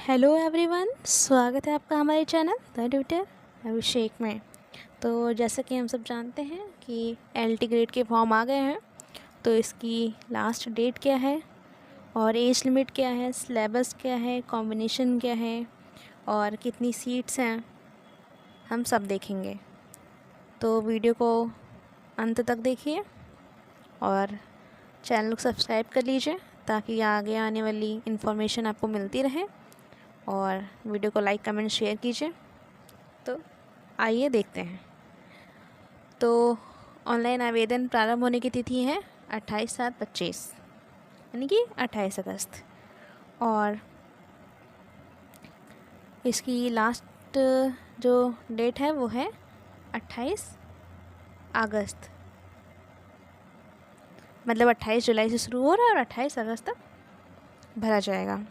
Hello everyone, स्वागत है आपका हमारे चैनल द ट्यूटर अभिषेक में। तो जैसा कि हम सब जानते हैं कि एलटी ग्रेड के फॉर्म आ गए हैं। तो इसकी लास्ट डेट क्या है और एज लिमिट क्या है, सिलेबस क्या है, कॉम्बिनेशन क्या है और कितनी सीट्स हैं, हम सब देखेंगे। तो वीडियो को अंत तक देखिए और चैनल को सब्सक्राइब कर लीजिए ताकि आगे आने वाली इन्फॉर्मेशन आपको मिलती रहे, और वीडियो को लाइक कमेंट शेयर कीजिए। तो आइए देखते हैं। तो ऑनलाइन आवेदन प्रारंभ होने की तिथि है 28/7/25 यानी कि 28 अगस्त, और इसकी लास्ट जो डेट है वो है 28 अगस्त, मतलब 28 जुलाई से शुरू हो रहा है और 28 अगस्त तक भरा जाएगा।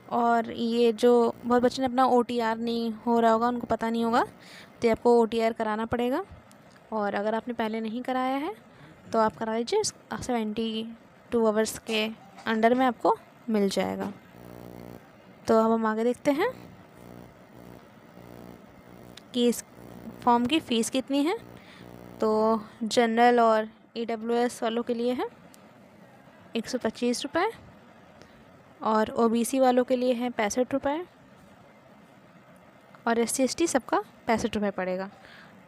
और ये जो बहुत बच्चे ने अपना OTR नहीं हो रहा होगा, उनको पता नहीं होगा, तो आपको OTR कराना पड़ेगा। और अगर आपने पहले नहीं कराया है तो आप करा लीजिए, 72 आवर्स के अंडर में आपको मिल जाएगा। तो अब हम आगे देखते हैं कि इस फॉर्म की फ़ीस कितनी है। तो जनरल और EWS वालों के लिए है 125 रुपये, और OBC वालों के लिए है 65 रुपये, और SC/ST सबका 65 रुपये पड़ेगा।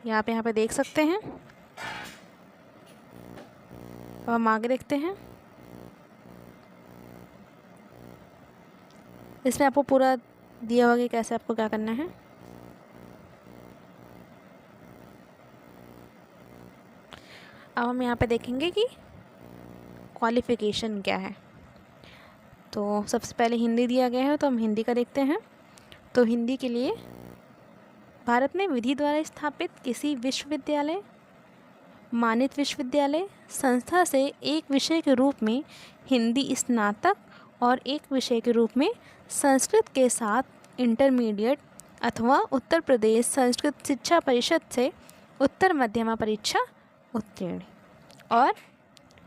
यहाँ पे देख सकते हैं। अब हम आगे देखते हैं। इसमें आपको पूरा दिया होगा कि कैसे आपको क्या करना है। अब हम यहाँ पे देखेंगे कि क्वालिफ़िकेशन क्या है। तो सबसे पहले हिंदी दिया गया है, तो हम हिंदी का देखते हैं। तो हिंदी के लिए भारत में विधि द्वारा स्थापित किसी विश्वविद्यालय, मानित विश्वविद्यालय, संस्था से एक विषय के रूप में हिंदी स्नातक और एक विषय के रूप में संस्कृत के साथ इंटरमीडिएट अथवा उत्तर प्रदेश संस्कृत शिक्षा परिषद से उत्तर मध्यमा परीक्षा उत्तीर्ण, और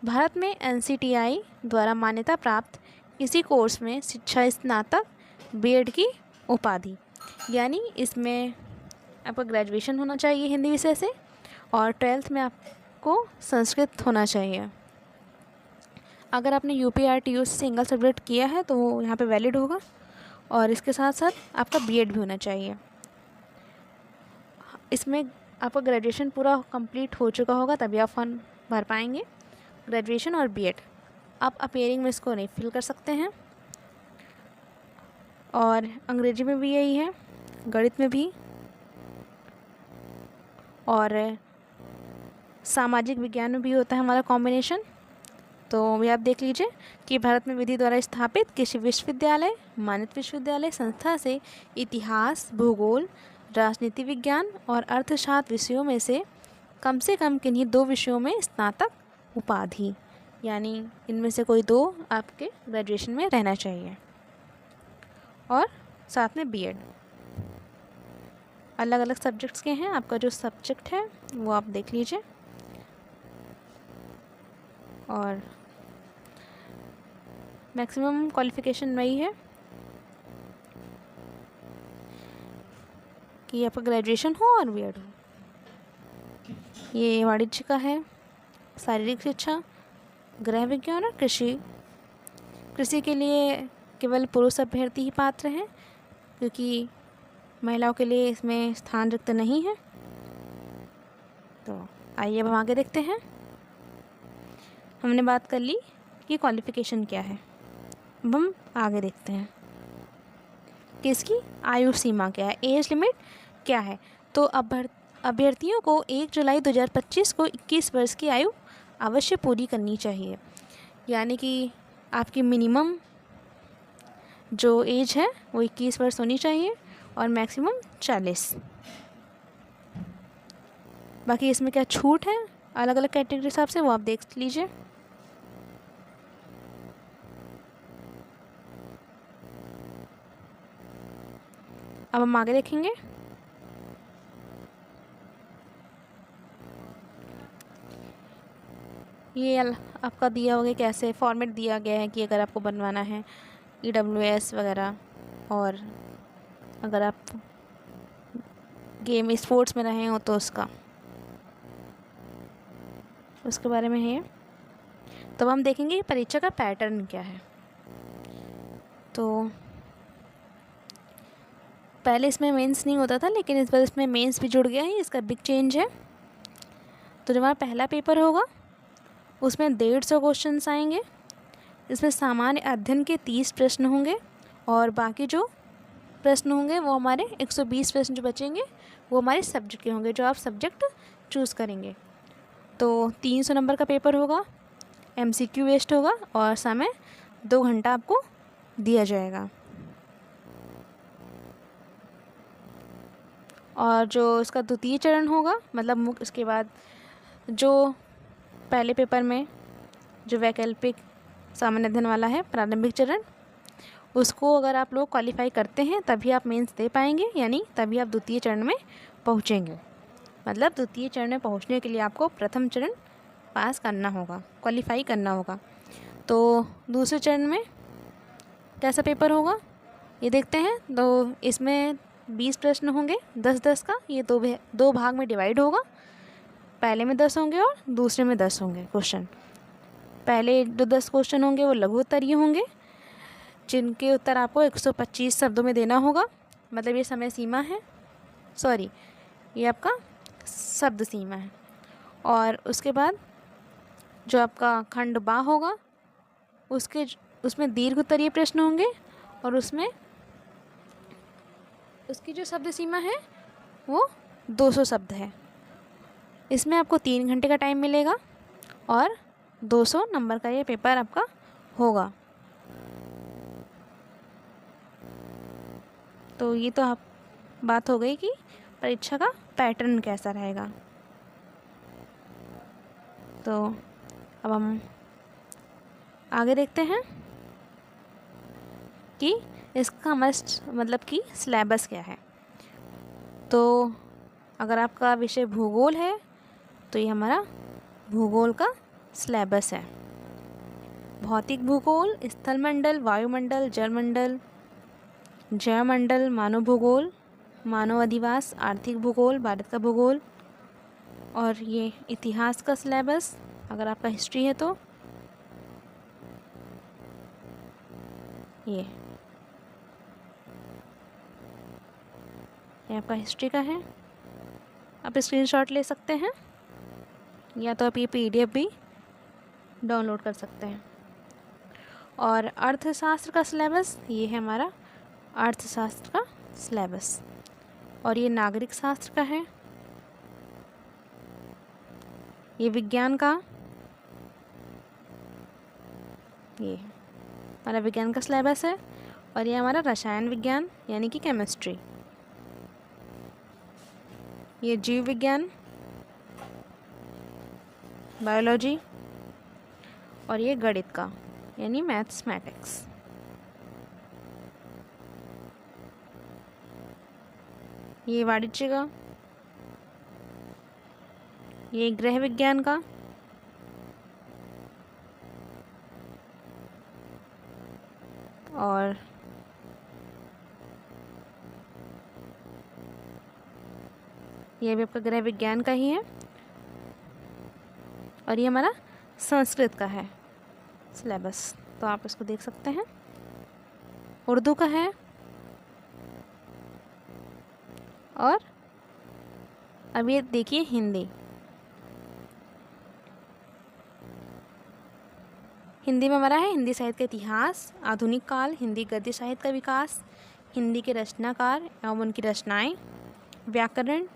भारत में NCTI द्वारा मान्यता प्राप्त किसी कोर्स में शिक्षा स्नातक B.Ed की उपाधि, यानी इसमें आपका ग्रेजुएशन होना चाहिए हिंदी विषय से, और 12th में आपको संस्कृत होना चाहिए। अगर आपने UPRTU से सिंगल सब्जेक्ट किया है तो वो यहाँ पे वैलिड होगा, और इसके साथ साथ आपका B.Ed भी होना चाहिए। इसमें आपका ग्रेजुएशन पूरा कंप्लीट हो चुका होगा तभी आप फॉर्म भर पाएंगे, ग्रेजुएशन और B.Ed। आप अपेयरिंग में इसको नहीं फिल कर सकते हैं। और अंग्रेजी में भी यही है, गणित में भी, और सामाजिक विज्ञान में भी होता है हमारा कॉम्बिनेशन। तो भी आप देख लीजिए कि भारत में विधि द्वारा स्थापित किसी विश्वविद्यालय, मानित विश्वविद्यालय, संस्था से इतिहास, भूगोल, राजनीति विज्ञान और अर्थशास्त्र विषयों में से कम किन्हीं 2 विषयों में स्नातक उपाधि, यानी इनमें से कोई 2 आपके ग्रेजुएशन में रहना चाहिए, और साथ में B.Ed। अलग अलग सब्जेक्ट्स के हैं। आपका जो सब्जेक्ट है वो आप देख लीजिए, और मैक्सिमम क्वालिफ़िकेशन वही है कि आपका ग्रेजुएशन हो और B.Ed हो। ये वाणिज्य का है, शारीरिक शिक्षा, गृह विज्ञान और कृषि। कृषि के लिए केवल पुरुष अभ्यर्थी ही पात्र हैं, क्योंकि महिलाओं के लिए इसमें स्थान रिक्त नहीं है। तो आइए अब हम आगे देखते हैं। हमने बात कर ली कि क्वालिफ़िकेशन क्या है, अब हम आगे देखते हैं कि इसकी आयु सीमा क्या है, एज लिमिट क्या है। तो अभ्यर्थियों को 1 जुलाई 2025 को 21 वर्ष की आयु अवश्य पूरी करनी चाहिए, यानी कि आपकी मिनिमम जो एज है वो 21 वर्ष होनी चाहिए और मैक्सिमम 40। बाकी इसमें क्या छूट है अलग अलग कैटेगरी हिसाब से, वो आप देख लीजिए। अब हम आगे देखेंगे। ये आपका दिया होगा कैसे फॉर्मेट दिया गया है कि अगर आपको बनवाना है EWS वगैरह, और अगर आप गेम स्पोर्ट्स में रहे हो तो उसके बारे में है। तो हम देखेंगे कि परीक्षा का पैटर्न क्या है। तो पहले इसमें मेंस नहीं होता था, लेकिन इस बार इसमें मेंस भी जुड़ गया है, इसका बिग चेंज है। तो जो हमारा पहला पेपर होगा उसमें 150 क्वेश्चंस आएंगे। इसमें सामान्य अध्ययन के 30 प्रश्न होंगे, और बाकी जो प्रश्न होंगे वो हमारे 120 प्रश्न जो बचेंगे वो हमारे सब्जेक्ट के होंगे, जो आप सब्जेक्ट चूज़ करेंगे। तो 300 नंबर का पेपर होगा, MCQ बेस्ड होगा, और समय 2 घंटा आपको दिया जाएगा। और जो इसका द्वितीय चरण होगा, मतलब उसके बाद जो पहले पेपर में जो वैकल्पिक सामान्य अध्ययन वाला है प्रारंभिक चरण, उसको अगर आप लोग क्वालिफाई करते हैं तभी आप मेंस दे पाएंगे, यानी तभी आप द्वितीय चरण में पहुंचेंगे। मतलब द्वितीय चरण में पहुंचने के लिए आपको प्रथम चरण पास करना होगा, क्वालिफाई करना होगा। तो दूसरे चरण में कैसा पेपर होगा ये देखते हैं। तो इसमें 20 प्रश्न होंगे, 10-10 का, ये दो भाग में डिवाइड होगा। पहले में 10 होंगे और दूसरे में 10 होंगे क्वेश्चन। पहले जो 10 क्वेश्चन होंगे वो लघु उत्तरीय होंगे, जिनके उत्तर आपको 125 शब्दों में देना होगा। मतलब ये समय सीमा है, सॉरी ये आपका शब्द सीमा है। और उसके बाद जो आपका खंड बा होगा उसमें दीर्घ उत्तरीय प्रश्न होंगे, और उसमें उसकी जो शब्द सीमा है वो 200 शब्द है। इसमें आपको 3 घंटे का टाइम मिलेगा और 200 नंबर का ये पेपर आपका होगा। तो ये तो आप बात हो गई कि परीक्षा का पैटर्न कैसा रहेगा। तो अब हम आगे देखते हैं कि इसका मतलब कि सिलेबस क्या है। तो अगर आपका विषय भूगोल है तो ये हमारा भूगोल का सिलेबस है। भौतिक भूगोल, स्थलमंडल, वायुमंडल, जलमंडल, जयमंडल, मानव भूगोल, मानव अधिवास, आर्थिक भूगोल, भारत का भूगोल, और ये इतिहास का सिलेबस अगर आपका हिस्ट्री है तो ये आपका हिस्ट्री का है। आप स्क्रीनशॉट ले सकते हैं, या तो आप ये PDF भी डाउनलोड कर सकते हैं। और अर्थशास्त्र का सिलेबस ये है हमारा अर्थशास्त्र का सिलेबस, और ये नागरिक शास्त्र का है। ये विज्ञान का, ये हमारा विज्ञान का सिलेबस है। और ये हमारा रसायन विज्ञान यानी कि केमिस्ट्री, ये जीव विज्ञान, बायोलॉजी, और ये गणित का यानी मैथमेटिक्स। ये वाणिज्य का, ये गृह विज्ञान का, और ये भी आपका गृह विज्ञान का ही है। और ये हमारा संस्कृत का है सिलेबस, तो आप इसको देख सकते हैं। उर्दू का है, और अब ये देखिए हिंदी। हिंदी में हमारा है हिंदी साहित्य का इतिहास, आधुनिक काल, हिंदी गद्य साहित्य का विकास, हिंदी के रचनाकार एवं उनकी रचनाएं, व्याकरण।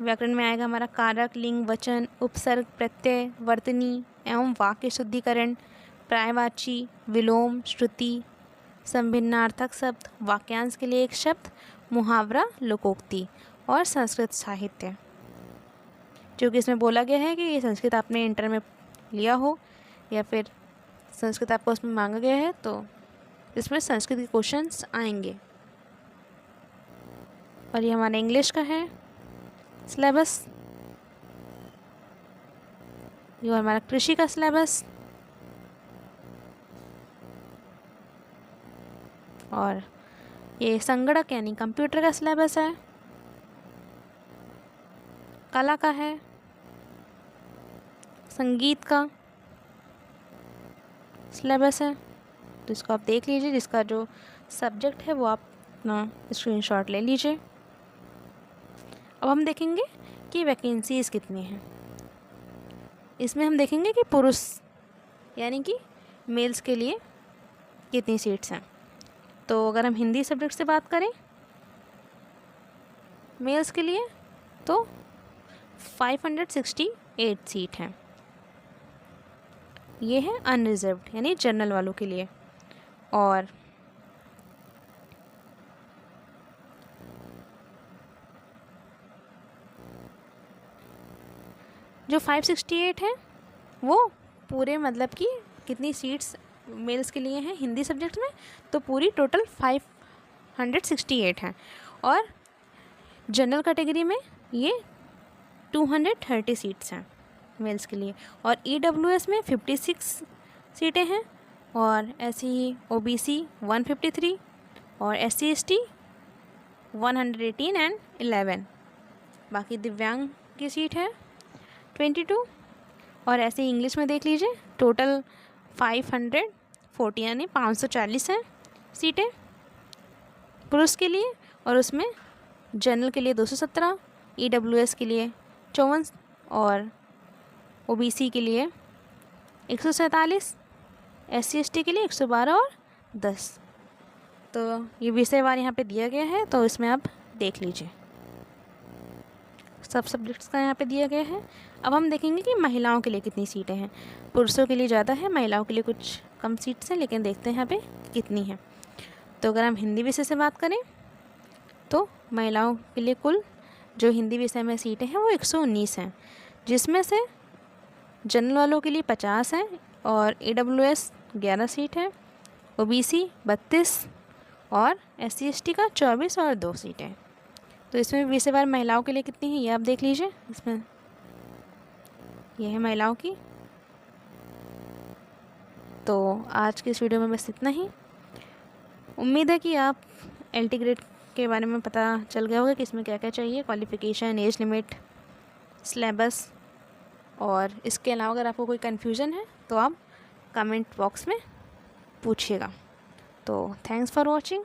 व्याकरण में आएगा हमारा कारक, लिंग, वचन, उपसर्ग, प्रत्यय, वर्तनी एवं वाक्य शुद्धिकरण, पर्यायवाची, विलोम, श्रुति, संभिन्नार्थक शब्द, वाक्यांश के लिए एक शब्द, मुहावरा, लोकोक्ति, और संस्कृत साहित्य। जो कि इसमें बोला गया है कि ये संस्कृत आपने इंटर में लिया हो या फिर संस्कृत आपको उसमें मांगा गया है, तो इसमें संस्कृत के क्वेश्चंस आएंगे। और ये हमारा इंग्लिश का है सिलेबस, ये हमारा कृषि का सिलेबस, और ये संगणक यानी कंप्यूटर का सिलेबस है, कला का है, संगीत का सिलेबस है। तो इसको आप देख लीजिए, जिसका जो सब्जेक्ट है वो आप अपना स्क्रीनशॉट ले लीजिए। अब हम देखेंगे कि वैकेंसीज़ कितनी हैं। इसमें हम देखेंगे कि पुरुष यानी कि मेल्स के लिए कितनी सीट्स हैं। तो अगर हम हिंदी सब्जेक्ट से बात करें मेल्स के लिए तो 568 सीट हैं। ये है अनरिजर्व्ड यानी जनरल वालों के लिए। और जो 568 है वो पूरे मतलब कि कितनी सीट्स मेल्स के लिए हैं हिंदी सब्जेक्ट में, तो पूरी टोटल 568 हैं। और जनरल कैटेगरी में ये 230 सीट्स हैं मेल्स के लिए। और EWS में 56 सीटें हैं, और ऐसे ही OBC 153 और SC ST 118 एंड 11। बाकी दिव्यांग की सीट है 22। और ऐसे ही इंग्लिश में देख लीजिए टोटल 540 यानी 540 हैं सीटें पुरुष के लिए, और उसमें जनरल के लिए 217, EWS के लिए 54 और OBC के लिए 147, SC ST के लिए 112 और 10। तो ये विषयवार यहाँ पे दिया गया है, तो इसमें आप देख लीजिए सब सब्जेक्ट्स का यहाँ पे दिया गया है। अब हम देखेंगे कि महिलाओं के लिए कितनी सीटें हैं। पुरुषों के लिए ज़्यादा है, महिलाओं के लिए कुछ कम सीट्स हैं, लेकिन देखते हैं यहाँ पे कितनी हैं। तो अगर हम हिंदी विषय से बात करें तो महिलाओं के लिए कुल जो हिंदी विषय में सीटें हैं वो 119 हैं, जिसमें से जनरल वालों के लिए 50 हैं और EWS 11 सीट है, OBC 32 और SC ST का 24 और 2 सीटें। तो इसमें विषयवार महिलाओं के लिए कितनी है ये आप देख लीजिए। इसमें यह है महिलाओं की। तो आज के इस वीडियो में बस इतना ही। उम्मीद है कि आप LT ग्रेड के बारे में पता चल गया होगा कि इसमें क्या क्या चाहिए, क्वालिफ़िकेशन, एज लिमिट, सिलेबस। और इसके अलावा अगर आपको कोई कन्फ्यूज़न है तो आप कमेंट बॉक्स में पूछिएगा। तो थैंक्स फॉर वॉचिंग।